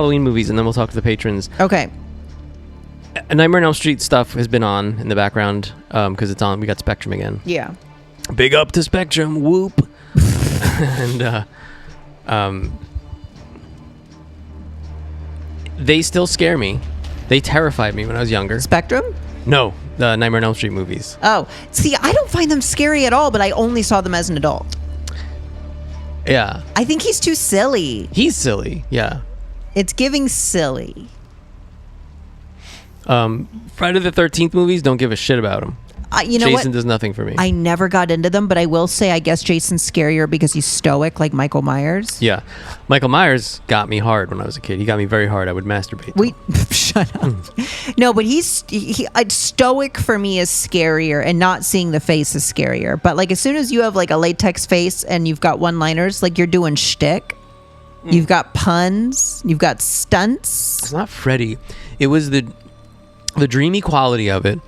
Halloween movies, and then we'll talk to the patrons. Okay. Nightmare on Elm Street stuff has been on in the background because it's on. We got Spectrum again. Yeah. Big up to Spectrum. Whoop. And they still scare me. They terrified me when I was younger. Spectrum? No, the Nightmare on Elm Street movies. Oh, see, I don't find them scary at all, but I only saw them as an adult. Yeah. I think he's too silly. He's silly. Yeah. It's giving silly. Friday the 13th movies, don't give a shit about them. You know Jason what? does nothing for me. I never got into them, but I will say I guess Jason's scarier because he's stoic like Michael Myers. Yeah. Michael Myers got me hard when I was a kid. He got me very hard. I would masturbate. Shut up. No, but stoic for me is scarier, and not seeing the face is scarier. But like as soon as you have like a latex face and you've got one-liners, like you're doing shtick. You've got puns. You've got stunts. It's not Freddy. It was the dreamy quality of it.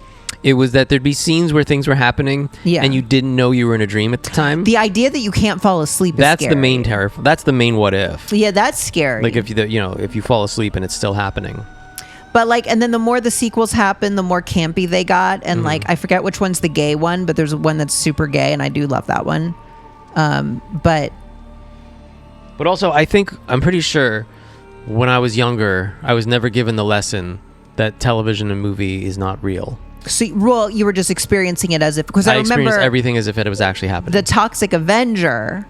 It was that there'd be scenes where things were happening, and you didn't know you were in a dream at the time. The idea that you can't fall asleep is scary. The main terror. That's the main what if. Yeah, that's scary. Like if you fall asleep and it's still happening. But like, and then the more the sequels happen, the more campy they got. And like, I forget which one's the gay one, but there's one that's super gay, and I do love that one. But also, I'm pretty sure when I was younger, I was never given the lesson that television and movie is not real. So, well, you were just experiencing it as if, because I remember experienced everything as if it was actually happening. The Toxic Avenger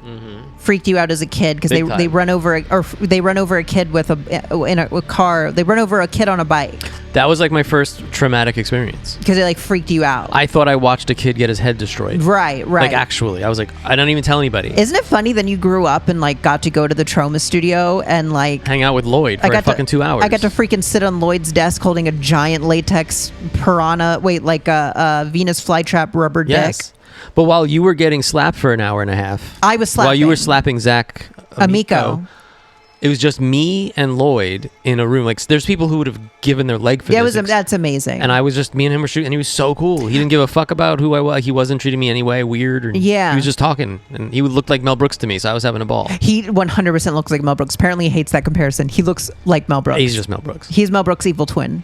freaked you out as a kid because they run over a kid with a car. They run over a kid on a bike. That was like my first traumatic experience because it like freaked you out. I thought I watched a kid get his head destroyed. Right. Like actually, I was like, I don't even tell anybody. Isn't it funny? Then you grew up and like got to go to the trauma studio and like hang out with Lloyd for fucking 2 hours. I got to freaking sit on Lloyd's desk holding a giant latex piranha. Wait, like a Venus flytrap rubber dick. But while you were getting slapped for an hour and a half, I was slapping. While you were slapping Zach Amico, it was just me and Lloyd in a room. Like, there's people who would have given their leg for this. That's amazing. And I was just, me and him were shooting, and he was so cool. He didn't give a fuck about who I was. He wasn't treating me anyway weird. He was just talking, and he looked like Mel Brooks to me, so I was having a ball. He 100% looks like Mel Brooks. Apparently, he hates that comparison. He looks like Mel Brooks. He's just Mel Brooks. He's Mel Brooks' evil twin.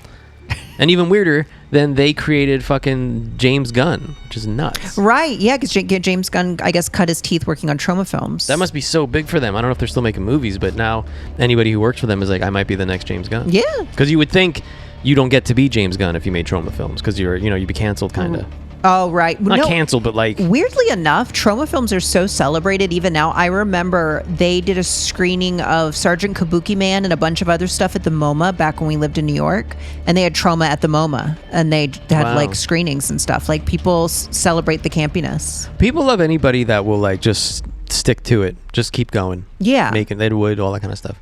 And even weirder, then they created fucking James Gunn, which is nuts. Right, yeah, because James Gunn, I guess, cut his teeth working on trauma films. That must be so big for them. I don't know if they're still making movies, but now anybody who works for them is like, I might be the next James Gunn. Yeah. Because you would think you don't get to be James Gunn if you made trauma films, because you'd be canceled, kind of. Oh, right. Not canceled, but like... Weirdly enough, trauma films are so celebrated even now. I remember they did a screening of Sergeant Kabuki Man and a bunch of other stuff at the MoMA back when we lived in New York. And they had trauma at the MoMA. And they had like screenings and stuff. Like people celebrate the campiness. People love anybody that will like just stick to it. Just keep going. Yeah. Making Ed Wood, all that kind of stuff.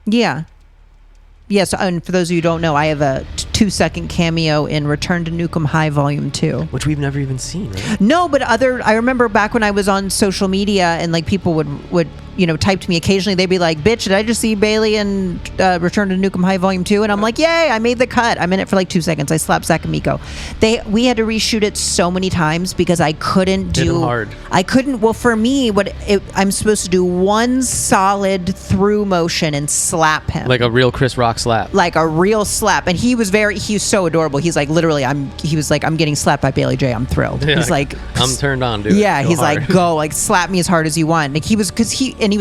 Yeah. Yes, and for those of you who don't know, I have a 2-second cameo in Return to Nukem High Volume 2. Which we've never even seen, right? No, but I remember back when I was on social media and like people would type to me occasionally, they'd be like, bitch, did I just see Bailey in Return to Nukem High Volume 2? And I'm like, yay, I made the cut. I'm in it for like 2 seconds. I slapped Zach Amico. We had to reshoot it so many times because I couldn't do... hard. I couldn't... Well, for me, I'm supposed to do one solid through motion and slap him. Like a real Chris Rock slap. Like a real slap. And he was so adorable. He's like, literally, I'm getting slapped by Bailey J. I'm thrilled. Yeah, he's like... I'm turned on, dude. Yeah, he's hard. like, go, like, slap me as hard as you want. Like, he was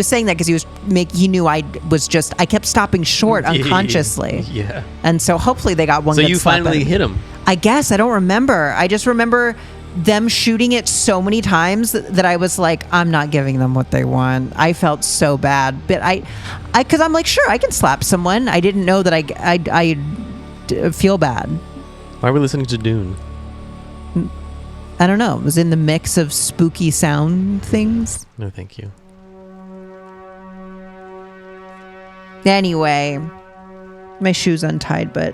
saying that because he knew I kept stopping short unconsciously. Yeah. And so hopefully they got one. So good you slap finally in. hit him. I guess. I don't remember. I just remember them shooting it so many times that I was like, I'm not giving them what they want. I felt so bad. But because I'm like, sure, I can slap someone. I didn't know that I feel bad. Why are we listening to Dune? I don't know. It was in the mix of spooky sound things. No, thank you. Anyway, my shoe's untied, but